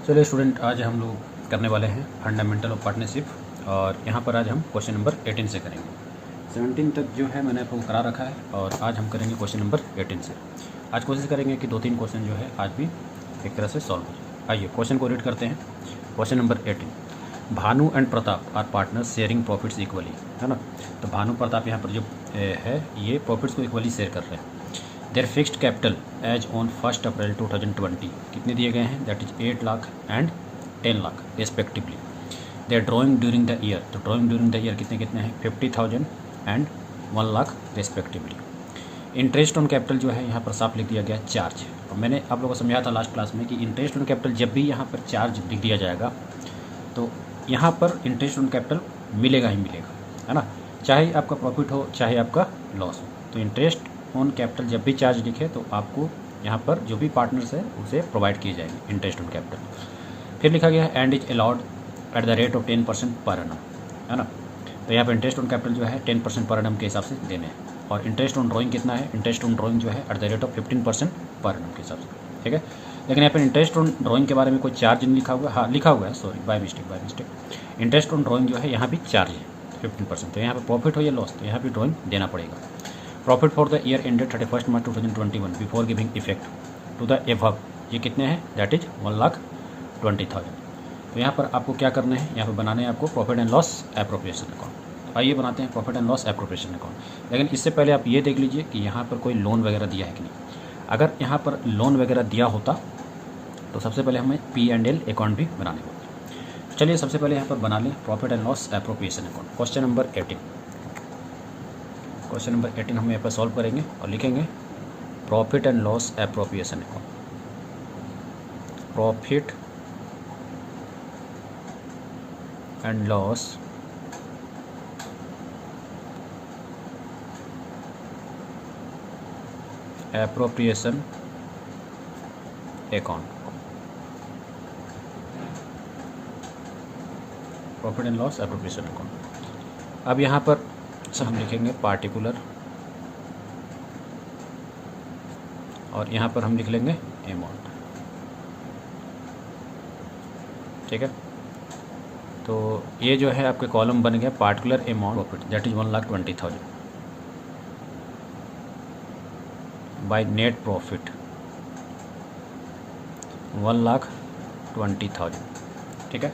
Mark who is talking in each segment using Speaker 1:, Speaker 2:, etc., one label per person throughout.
Speaker 1: चलिए स्टूडेंट, आज हम लोग करने वाले हैं फंडामेंटल ऑफ पार्टनरशिप और यहाँ पर आज हम क्वेश्चन नंबर 18 से करेंगे। 17 तक जो है मैंने आपको करा रखा है और आज हम करेंगे क्वेश्चन नंबर 18 से। आज कोशिश करेंगे कि 2-3 क्वेश्चन जो है आज भी एक तरह से सॉल्व हो जाए। आइए क्वेश्चन को रीड करते हैं। Question number 18, Bhanu and Pratap are partners sharing profits equally, है ना। तो भानु प्रताप यहाँ पर जो है ये प्रॉफिट्स को इक्वली शेयर कर रहे हैं। Their fixed capital as on 1 April 2020 कितने दिए गए हैं, that is 8 lakh and 10 lakh respectively. Their drawing during the year, तो ड्रॉइंग ड्यूरिंग द ईयर कितने कितने हैं, 50,000 and 1 lakh respectively. Interest on capital जो है यहाँ पर साफ लिख दिया गया चार्ज। और मैंने आप लोगों को समझाया था लास्ट क्लास में कि इंटरेस्ट ऑन कैपिटल जब भी यहाँ पर चार्ज लिख दिया जाएगा तो यहाँ पर इंटरेस्ट ऑन कैपिटल मिलेगा ही मिलेगा, है ना, चाहे आपका प्रॉफिट हो चाहे आपका लॉस हो। तो इंटरेस्ट ऑन कैपिटल जब भी चार्ज लिखे तो आपको यहाँ पर जो भी पार्टनर्स है उसे प्रोवाइड किए जाएंगे इंटरेस्ट ऑन कैपिटल। फिर लिखा गया है and is allowed at the rate of 10% per annum, है ना। तो यहाँ पर इंटरेस्ट ऑन कैपिटल जो है 10% पर एनम के हिसाब से देने हैं। और इंटरेस्ट ऑन ड्राइंग कितना है, इंटरेस्ट ऑन ड्राइंग जो है eight the rate of 15% per annum के हिसाब से, ठीक है। लेकिन यहाँ पर इंटरेस्ट ऑन ड्राइंग के बारे में कोई चार्ज नहीं लिखा हुआ है। हाँ लिखा हुआ है, sorry by mistake. Interest on drawing जो है यहाँ भी चार्ज है 15%। तो यहाँ पर प्रॉफिट हो या लॉस तो यहाँ भी ड्राइंग देना पड़ेगा। Profit for the year ended 31 March 2021 before giving effect to the above, ये कितने हैं, दैट इज 1,20,000। तो यहाँ पर आपको क्या करना है, यहाँ पर बनाने हैं आपको profit and loss appropriation account. तो आइए बनाते हैं profit and loss appropriation account. लेकिन इससे पहले आप ये देख लीजिए कि यहाँ पर कोई लोन वगैरह दिया है कि नहीं। अगर यहाँ पर लोन वगैरह दिया होता तो सबसे पहले हमें P&L अकाउंट भी बनाने होते। चलिए सबसे पहले यहाँ पर बना लें profit and loss appropriation account. Question number 18, question number 18 हम यहाँ पर सॉल्व करेंगे और लिखेंगे profit and loss appropriation account. Profit and loss appropriation account. Profit and loss appropriation account. अब यहाँ पर हम लिखेंगे पार्टिकुलर और यहाँ पर हम लिख लेंगे अमाउंट, ठीक है। तो ये जो है आपके कॉलम बन गया particular amount profit that is 1,20,000 by net profit 1,20,000, ठीक है।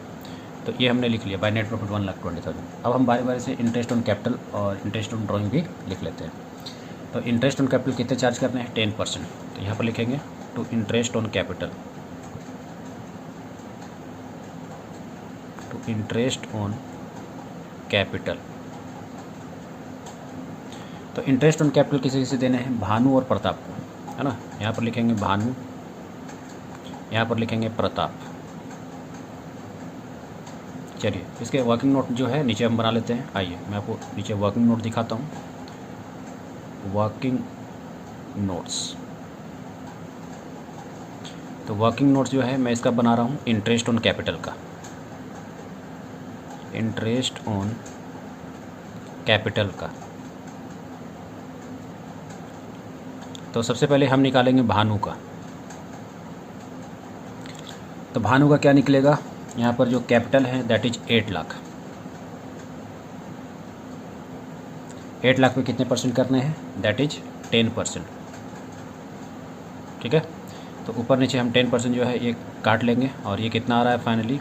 Speaker 1: तो ये हमने लिख लिया बाय नेट प्रॉफिट 1,20,000। अब हम बारी बारी से इंटरेस्ट ऑन कैपिटल और इंटरेस्ट ऑन ड्राइंग भी लिख लेते हैं। तो इंटरेस्ट ऑन कैपिटल कितने चार्ज करने हैं, 10%। तो यहाँ पर लिखेंगे to interest on capital, to interest on capital. तो इंटरेस्ट ऑन कैपिटल किसे किसे देने हैं, भानु और प्रताप को, है ना। यहाँ पर लिखेंगे भानु, यहाँ पर लिखेंगे प्रताप। चलिए इसके वर्किंग नोट जो है नीचे हम बना लेते हैं। आइए मैं आपको नीचे वर्किंग नोट दिखाता हूँ। वर्किंग नोट्स, तो वर्किंग नोट्स जो है मैं इसका बना रहा हूँ इंटरेस्ट ऑन कैपिटल का, इंटरेस्ट ऑन कैपिटल का। तो सबसे पहले हम निकालेंगे भानु का। तो भानु का क्या निकलेगा, यहाँ पर जो कैपिटल है दैट इज 8 लाख। 8 लाख पे कितने परसेंट करने हैं, दैट इज 10%, ठीक है। तो ऊपर नीचे हम 10% जो है ये काट लेंगे और ये कितना आ रहा है फाइनली,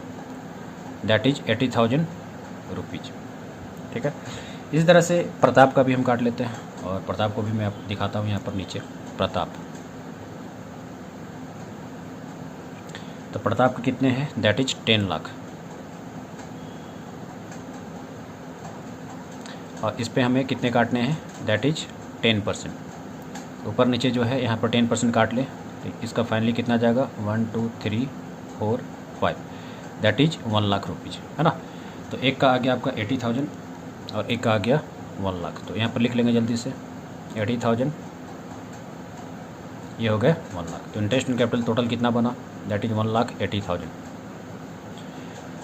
Speaker 1: दैट इज 80,000 रुपीज, ठीक है। इसी तरह से प्रताप का भी हम काट लेते हैं और प्रताप को भी मैं आपको दिखाता हूँ यहाँ पर नीचे प्रताप। तो प्रताप के कितने हैं, दैट इज 10 लाख। और इस पे हमें कितने काटने हैं, दैट इज 10%। ऊपर नीचे जो है यहाँ पर 10% काट ले तो इसका फाइनली कितना जाएगा, 1 2 3 4 5, दैट इज 1 लाख रुपीज़, है ना। तो एक का आ गया आपका 80,000 और एक का आ गया 1 लाख। तो यहाँ पर लिख लेंगे जल्दी से 80,000, ये हो गया 1 लाख। तो इंटरेस्ट ऑन कैपिटल टोटल कितना बना, दैट इज 1,80,000।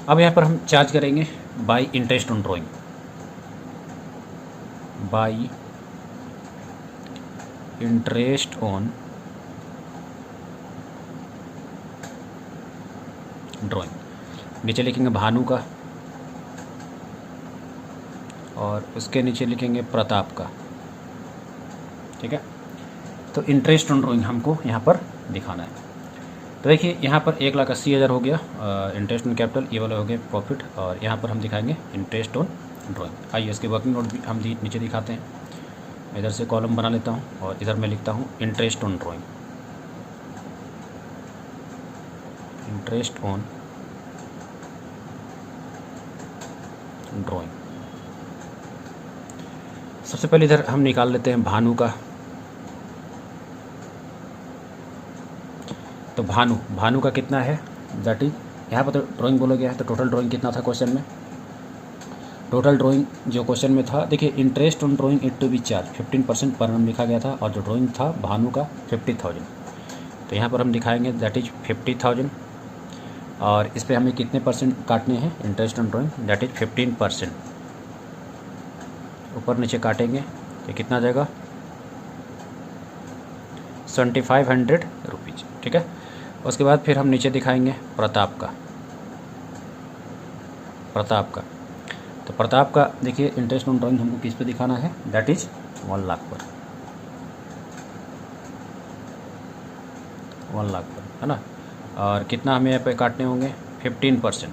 Speaker 1: अब यहाँ पर हम चार्ज करेंगे bye interest on drawing, bye interest on drawing. नीचे लिखेंगे भानु का और उसके नीचे लिखेंगे प्रताप का। ठीक है, तो इंटरेस्ट ऑन ड्राइंग हमको यहाँ पर दिखाना है। तो देखिए यहाँ पर 1,80,000 हो गया इंटरेस्ट ऑन कैपिटल, ये वाला हो गया प्रॉफिट, और यहाँ पर हम दिखाएंगे इंटरेस्ट ऑन ड्राइंग। आइए इसके वर्किंग नोट भी हम नीचे दिखाते हैं। इधर से कॉलम बना लेता हूँ और इधर मैं लिखता हूँ interest on drawing. Interest on drawing. सबसे पहले इधर हम निकाल लेते हैं भानु का। तो भानु का कितना है, दैट इज, यहाँ पर तो ड्राइंग बोला गया है, तो टोटल ड्राइंग कितना था क्वेश्चन में। टोटल ड्राइंग जो क्वेश्चन में था, देखिए interest on drawing it to be charge 15% per annum लिखा गया था, और जो ड्राइंग था भानु का 50,000। तो यहाँ पर हम दिखाएंगे दैट इज 50,000, और इस पर हमें कितने परसेंट काटने हैं interest on drawing, that is 15%। ऊपर नीचे काटेंगे तो कितना जाएगा 7,500 रुपीज़। ठीक है, उसके बाद फिर हम नीचे दिखाएंगे प्रताप का। तो प्रताप का देखिए इंटरेस्ट ऑन ड्राइंग हमको किस पे दिखाना है, दैट इज 1 लाख पर, 1 लाख पर, है ना। और कितना हमें यहाँ पे काटने होंगे 15%।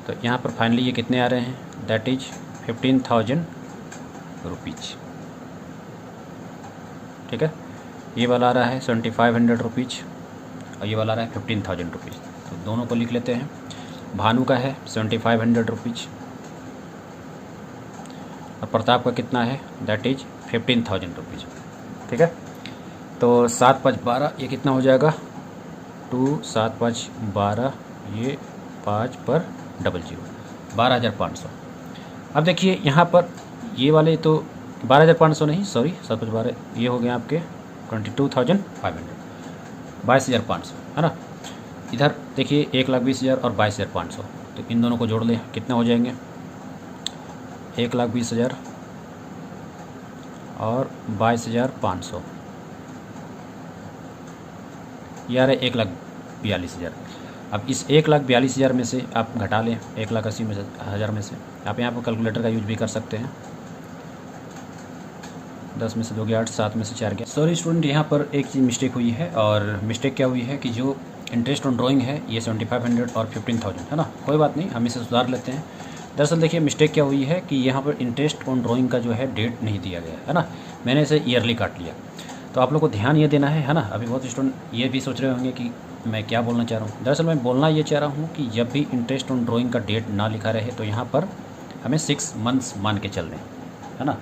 Speaker 1: तो यहाँ पर फाइनली ये कितने आ रहे हैं, दैट इज 15,000 रुपीज़। ठीक है, ये वाला आ रहा है 7,500 रुपीज़ और ये वाला आ रहा है 15,000 रुपीज़। तो दोनों को लिख लेते हैं। भानु का है 7,500 रुपीज़ और प्रताप का कितना है, दैट इज 15,000 रुपीज़। ठीक है, तो 7 5 12, ये कितना हो जाएगा 2 7 5 12, ये 5 पर 00, 12,500। अब देखिए यहाँ पर ये वाले तो 12,500 नहीं, सॉरी 7 5 12, ये हो गए आपके 22,500, 22,500, है ना। इधर देखिए 1,20,000 और 22,500, तो इन दोनों को जोड़ लें कितना हो जाएंगे 1,20,000 और 22,500, यार 1,42,000। अब इस 1,42,000 में से आप घटा लें 1,80,000 में से। आप यहाँ पर कैलकुलेटर का यूज भी कर सकते हैं। 10 में से 2 गया 8, 7 में से 4 गया। सॉरी स्टूडेंट, यहाँ पर एक चीज़ मिस्टेक हुई है, और मिस्टेक क्या हुई है कि जो इंटरेस्ट ऑन ड्राइंग है ये 7,500 और 15,000 है ना। कोई बात नहीं, हम इसे सुधार लेते हैं। दरअसल देखिए मिस्टेक क्या हुई है कि यहाँ पर इंटरेस्ट ऑन ड्राइंग का जो है डेट नहीं दिया गया है ना, मैंने इसे ईयरली काट लिया। तो आप लोग को ध्यान ये देना है ना। अभी बहुत स्टूडेंट ये भी सोच रहे होंगे कि मैं क्या बोलना चाह रहा हूँ। दरअसल मैं बोलना ये चाह रहा हूँ कि जब भी इंटरेस्ट ऑन ड्राइंग का डेट ना लिखा रहे तो यहाँ पर हमें 6 मंथ्स मान के चल दें, है ना।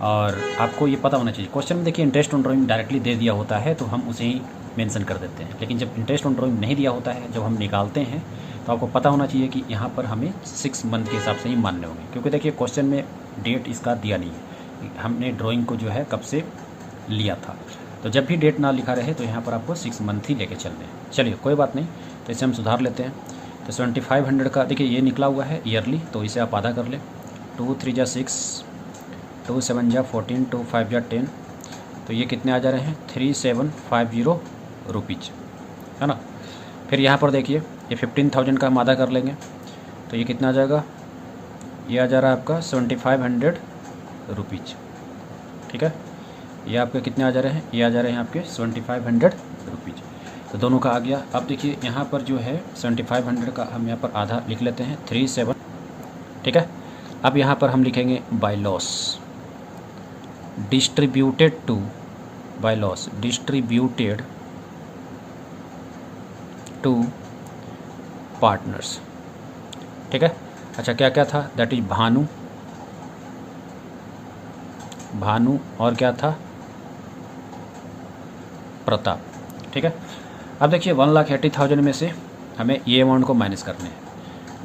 Speaker 1: और आपको ये पता होना चाहिए, क्वेश्चन में देखिए इंटरेस्ट ऑन ड्राइंग डायरेक्टली दे दिया होता है तो हम उसे ही मेंशन कर देते हैं, लेकिन जब इंटरेस्ट ऑन ड्राइंग नहीं दिया होता है, जब हम निकालते हैं तो आपको पता होना चाहिए कि यहाँ पर हमें 6 मंथ के हिसाब से ही मानने होंगे, क्योंकि देखिए क्वेश्चन में डेट इसका दिया नहीं है, हमने ड्राइंग को जो है कब से लिया था। तो जब भी डेट ना लिखा रहे तो यहाँ पर आपको 6 मंथ ही लेके चलने हैं। चलिए कोई बात नहीं, तो इसे हम सुधार लेते हैं। तो 7,500 का देखिए ये निकला हुआ है ईयरली, तो इसे आप आधा कर लें। 2 3 जा 6, 2 7 जा 14, 2 5 जा 10, तो ये कितने आ जा रहे हैं 3,750 रुपीज़, है ना। फिर यहाँ पर देखिए ये 15,000 का हम आधा कर लेंगे, तो ये कितना आ जाएगा, ये आ जा रहा है आपका 7,500 रुपीज़। ठीक है, ये आपके कितने आ जा रहे हैं, ये आ जा रहे हैं आपके 7,500 रुपीज़। तो दोनों का आ गया। अब देखिए यहाँ पर जो है 7,500 का हम यहाँ पर आधा लिख लेते हैं 37। ठीक है, अब यहाँ पर हम लिखेंगे by loss distributed to, by loss distributed to partners. ठीक है, अच्छा क्या क्या था, दैट इज भानु और क्या था प्रताप। ठीक है, अब देखिए 1,80,000 में से हमें ये अमाउंट को माइनस करने हैं,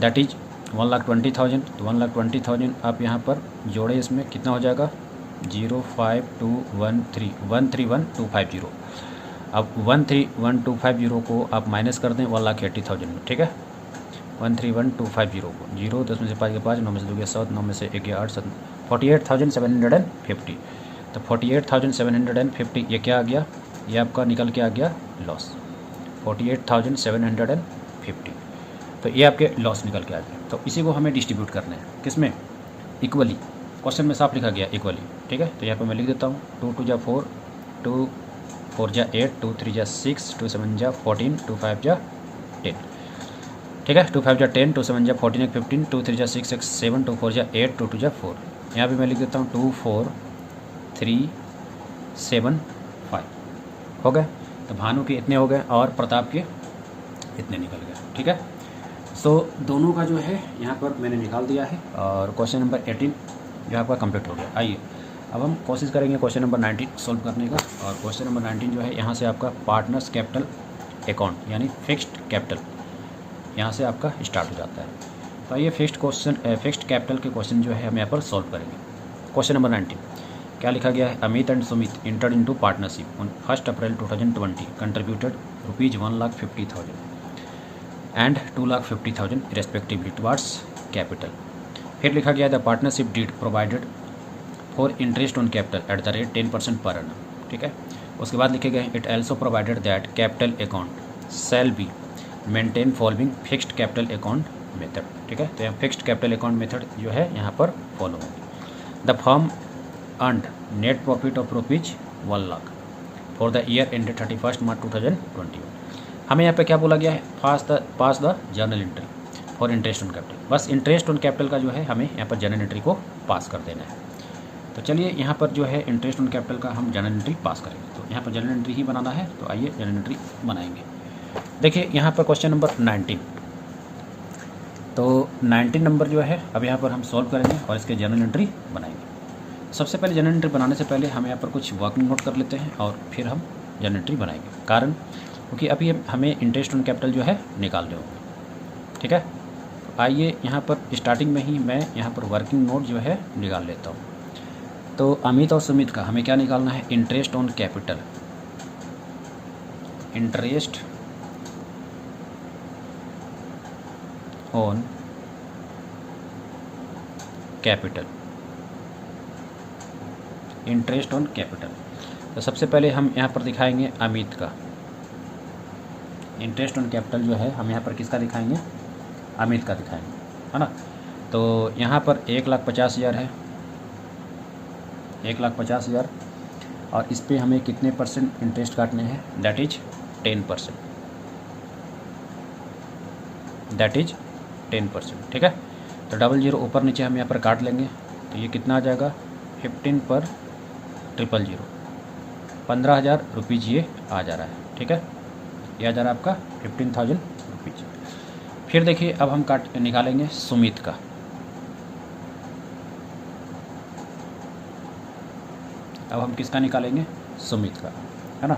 Speaker 1: दैट इज 1,20,000। तो 1,20,000 आप यहाँ पर जोड़े, इसमें कितना हो जाएगा 05213 अब 131,250 को आप माइनस कर दें 1,80,000 में। ठीक है, 131,250 को 0 10 में से 5 के 5, 9 में से 2 के 7, 9 में से 1 के 8, 7, 48,750। तो 48,750 ये क्या आ गया, ये आपका निकल के आ गया लॉस। 48,750। तो ये आपके लॉस निकल के आ गए। तो इसी को हमें डिस्ट्रीब्यूट करना है किस में, इक्वली। क्वेश्चन में साफ लिखा गया इक्वली, ठीक है। तो यहाँ पर मैं लिख देता हूँ 2 2 जा 4, 2 4 जा 8, 2 3 जा 6, 2 7 जा 14, 2 5 जा 10, ठीक है। 2 5 जा 10, 2 7 जा 14 1 15, 2 3 जा 6 6 7, 2 4 जा 8, 2 2 जा 4। यहाँ पे मैं लिख देता हूँ 2 4 3 7 5 हो गए। तो भानु के इतने हो गए और प्रताप के इतने निकल गए, ठीक है। सो दोनों का जो है यहाँ पर मैंने निकाल दिया है और क्वेश्चन नंबर 18 जो आपका कंप्लीट हो गया। आइए अब हम कोशिश करेंगे क्वेश्चन नंबर 19 सॉल्व करने का। और क्वेश्चन नंबर 19 जो है यहाँ से आपका पार्टनर्स कैपिटल अकाउंट यानी फिक्स्ड कैपिटल यहाँ से आपका स्टार्ट हो जाता है। तो आइए फिक्स्ड कैपिटल के क्वेश्चन जो है हम यहाँ पर सॉल्व करेंगे। क्वेश्चन नंबर 19 क्या लिखा गया है, Amit and Sumit entered into partnership on 1 April 2020 contributed ₹1,50,000 and 2,50,000 respectively towards capital. फिर लिखा गया the partnership deed provided for interest on capital at the rate 10% per annum, ठीक है। उसके बाद लिखे गए it also provided that capital account shall be maintain following fixed capital account method, ठीक है। तो यहाँ फिक्स्ड कैपिटल अकाउंट मेथड जो है यहाँ पर फॉलो होगी। The firm earned net profit of ₹1 lakh for the year ended 31 March 2021। हमें यहाँ पे क्या बोला गया है, pass the journal entry for interest on capital. बस इंटरेस्ट ऑन कैपिटल का जो है हमें यहाँ पर जर्नल एंट्री को पास कर देना है। तो चलिए यहाँ पर जो है इंटरेस्ट ऑन कैपिटल का हम जर्नल एंट्री पास करेंगे। तो यहाँ पर जर्नल एंट्री ही बनाना है, तो आइए जर्नल एंट्री बनाएंगे। देखिए यहाँ पर क्वेश्चन नंबर 19, तो 19 नंबर जो है अब यहाँ पर हम सॉल्व करेंगे और इसके जर्नल एंट्री बनाएंगे। सबसे पहले जर्नल एंट्री बनाने से पहले हम यहाँ पर कुछ वर्किंग नोट कर लेते हैं और फिर हम जर्नल एंट्री बनाएंगे। कारण क्योंकि अभी हमें इंटरेस्ट ऑन कैपिटल जो है निकालने होंगे, ठीक है। आइए यहाँ पर स्टार्टिंग में ही मैं यहाँ पर वर्किंग नोट जो है निकाल लेता हूँ। तो अमित और सुमित का हमें क्या निकालना है, interest on capital, interest on capital, interest on capital. तो सबसे पहले हम यहाँ पर दिखाएंगे अमित का इंटरेस्ट ऑन कैपिटल जो है हम यहाँ पर किसका दिखाएंगे, अमित का दिखाएंगे, है ना। तो यहाँ पर 1,50,000 है, 1,50,000 और इस पे हमें कितने % इंटरेस्ट काटने हैं, दैट इज 10%, दैट इज 10%, ठीक है। तो 00 ऊपर नीचे हम यहाँ पर काट लेंगे। तो ये कितना आ जाएगा, 15 पर 000, 15,000 रुपीज़ ये आ जा रहा है, ठीक है। ये आ जा रहा है आपका 15,000 रुपीज़। फिर देखिए अब हम निकालेंगे सुमित का। अब हम किसका निकालेंगे, सुमित का, है ना।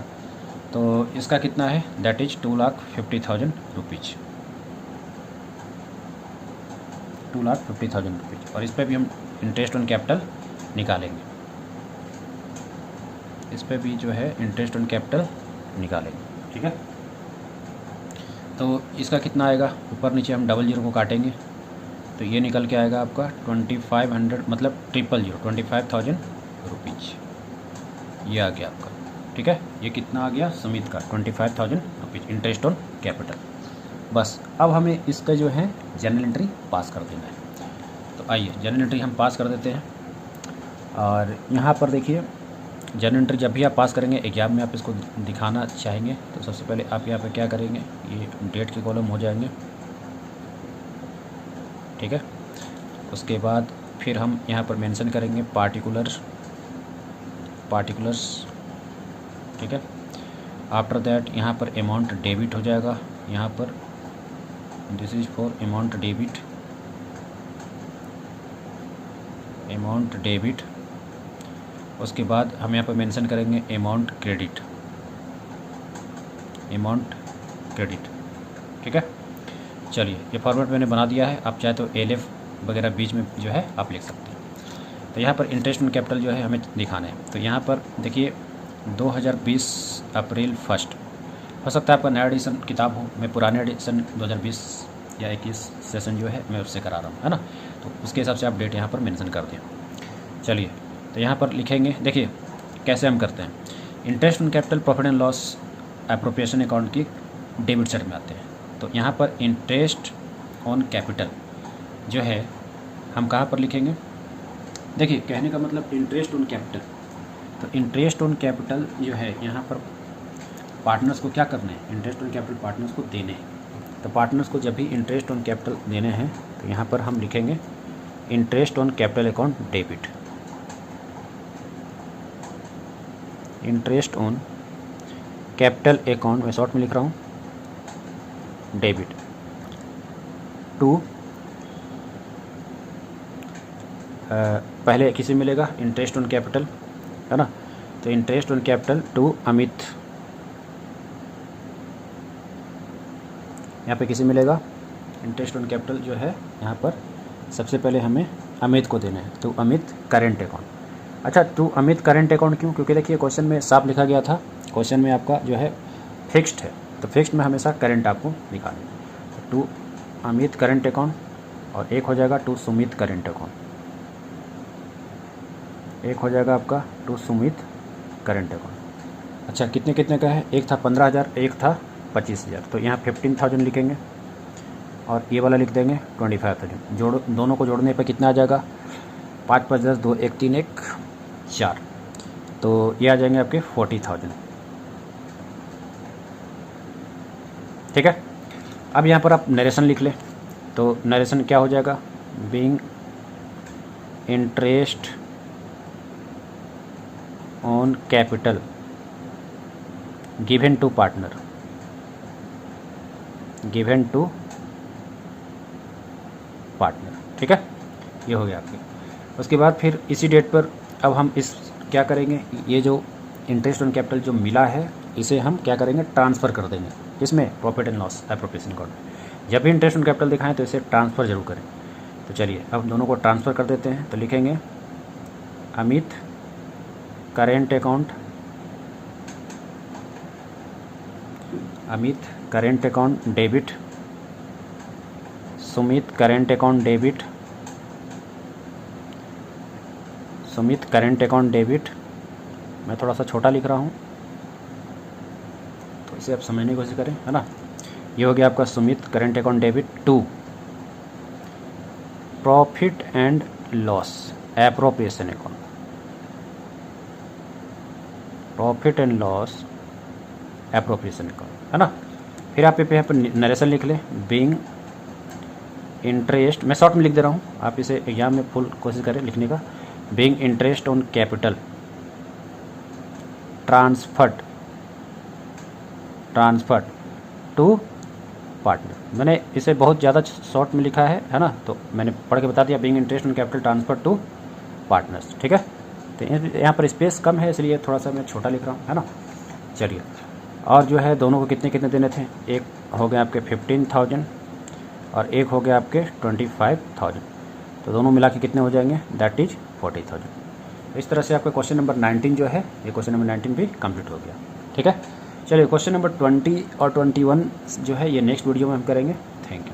Speaker 1: तो इसका कितना है, दैट इज 2,50,000 रुपीज़, 2,50,000 रुपीज़। और इस पर भी हम इंटरेस्ट ऑन कैपिटल निकालेंगे, इस पर भी जो है इंटरेस्ट ऑन कैपिटल निकालेंगे, ठीक है। तो इसका कितना आएगा, ऊपर नीचे हम 00 को काटेंगे तो ये निकल के आएगा आपका 2500, मतलब 000, 25,000 रुपीज़ ये आ गया आपका, ठीक है। ये कितना आ गया, सुमित का 25,000 रुपीज़ इंटरेस्ट ऑन कैपिटल। बस अब हमें इसका जो है जर्नल एंट्री पास कर देना है। तो आइए जर्नल एंट्री हम पास कर देते हैं। और यहाँ पर देखिए जर्नल एंट्री जब भी आप पास करेंगे एग्जाम में, आप इसको दिखाना चाहेंगे तो सबसे पहले आप यहाँ पे क्या करेंगे, ये डेट के कॉलम हो जाएंगे, ठीक है। उसके बाद फिर हम यहाँ पर मेंशन करेंगे पार्टिकुलर्स, ठीक है। आफ्टर दैट यहाँ पर अमाउंट डेबिट हो जाएगा, यहाँ पर this is for amount debit. उसके बाद हम यहाँ पर मेंशन करेंगे अमाउंट क्रेडिट, ठीक है। चलिए ये फॉर्मेट मैंने बना दिया है, आप चाहे तो एलएफ वगैरह बीच में जो है आप लिख सकते हैं। तो यहाँ पर इंटरेस्ट ऑन कैपिटल जो है हमें दिखाना है। तो यहाँ पर देखिए 2020 अप्रैल 1 हो सकता है आपका नया एडिशन किताब हो, मैं पुराने एडिशन 2020 या 21 सेशन जो है मैं उससे करा रहा हूँ, है ना। तो उसके हिसाब से आप डेट यहाँ पर मेंशन कर दें। चलिए तो यहाँ पर लिखेंगे, देखिए कैसे हम करते हैं। Interest on capital profit and loss appropriation account की डेबिट साइड में आते हैं। तो यहाँ पर इंटरेस्ट ऑन कैपिटल जो है हम कहाँ पर लिखेंगे, देखिए कहने का मतलब इंटरेस्ट ऑन कैपिटल, तो इंटरेस्ट ऑन कैपिटल जो है यहाँ पर पार्टनर्स को क्या करना है, इंटरेस्ट ऑन कैपिटल पार्टनर्स को देने हैं। तो पार्टनर्स को जब भी इंटरेस्ट ऑन कैपिटल देने हैं तो यहाँ पर हम लिखेंगे interest on capital account debit, interest on capital account, मैं शॉर्ट में लिख रहा हूँ डेबिट, टू पहले किसे मिलेगा, इंटरेस्ट ऑन कैपिटल, है ना। तो interest on capital to Amit, यहाँ पे किसे मिलेगा, इंटरेस्ट ऑन कैपिटल जो है यहाँ पर सबसे पहले हमें अमित को देना है, तो अमित करेंट अकाउंट। अच्छा, टू अमित करेंट अकाउंट क्यों, क्योंकि देखिए क्वेश्चन में साफ लिखा गया था, क्वेश्चन में आपका जो है फिक्स्ड है, तो फिक्स्ड में हमेशा करेंट आपको दिखाना है। तो टू अमित करेंट अकाउंट, और एक हो जाएगा टू सुमित करेंट अकाउंट, एक हो जाएगा आपका टू सुमित करेंट अकाउंट। अच्छा, कितने कितने का है, एक था 15,000, एक था 25,000, तो यहाँ 15,000 लिखेंगे और ये वाला लिख देंगे 25,000। जोड़, दोनों को जोड़ने पर कितना आ जाएगा, 5 5 10 2 1 3 1 4, तो ये आ जाएंगे आपके 40,000। ठीक है, अब यहाँ पर आप नरेशन लिख लें, तो नरेशन क्या हो जाएगा, being interest on capital given to partner, given to partner. ठीक है, ये हो गया आपके। उसके बाद फिर इसी डेट पर अब हम इस क्या करेंगे, ये जो इंटरेस्ट ऑन कैपिटल जो मिला है इसे हम क्या करेंगे, ट्रांसफ़र कर देंगे, इसमें profit and loss appropriation account में। जब भी इंटरेस्ट ऑन कैपिटल दिखाएं तो इसे ट्रांसफ़र जरूर करें। तो चलिए अब दोनों को ट्रांसफ़र कर देते हैं, तो लिखेंगे Amit current account, Amit current account debit, Sumit current account debit, Sumit current account debit. मैं थोड़ा सा छोटा लिख रहा हूँ तो इसे आप समझने की कोशिश करें, है ना। ये हो गया आपका Sumit current account debit to profit and loss appropriation account, profit and loss appropriation account, है ना। फिर आप यहाँ पर नरेशन लिख लें, बीइंग इंटरेस्ट, मैं शॉर्ट में लिख दे रहा हूँ, आप इसे एग्जाम में फुल कोशिश करें लिखने का, being interest on capital transferred to partner. मैंने इसे बहुत ज़्यादा शॉर्ट में लिखा है ना, तो मैंने पढ़ के बता दिया, being interest on capital transfer to partners. ठीक है, तो यहाँ पर स्पेस कम है इसलिए थोड़ा सा मैं छोटा लिख रहा हूँ, है ना। चलिए, और जो है दोनों को कितने कितने देने थे, एक हो गए आपके 15,000 और एक हो गया आपके 25,000, तो दोनों मिला के कितने हो जाएंगे, दैट इज 40,000। इस तरह से आपका क्वेश्चन नंबर 19 जो है, ये क्वेश्चन नंबर 19 भी कंप्लीट हो गया। ठीक है, चलिए क्वेश्चन नंबर 20 और 21 जो है ये नेक्स्ट वीडियो में हम करेंगे। Thank you.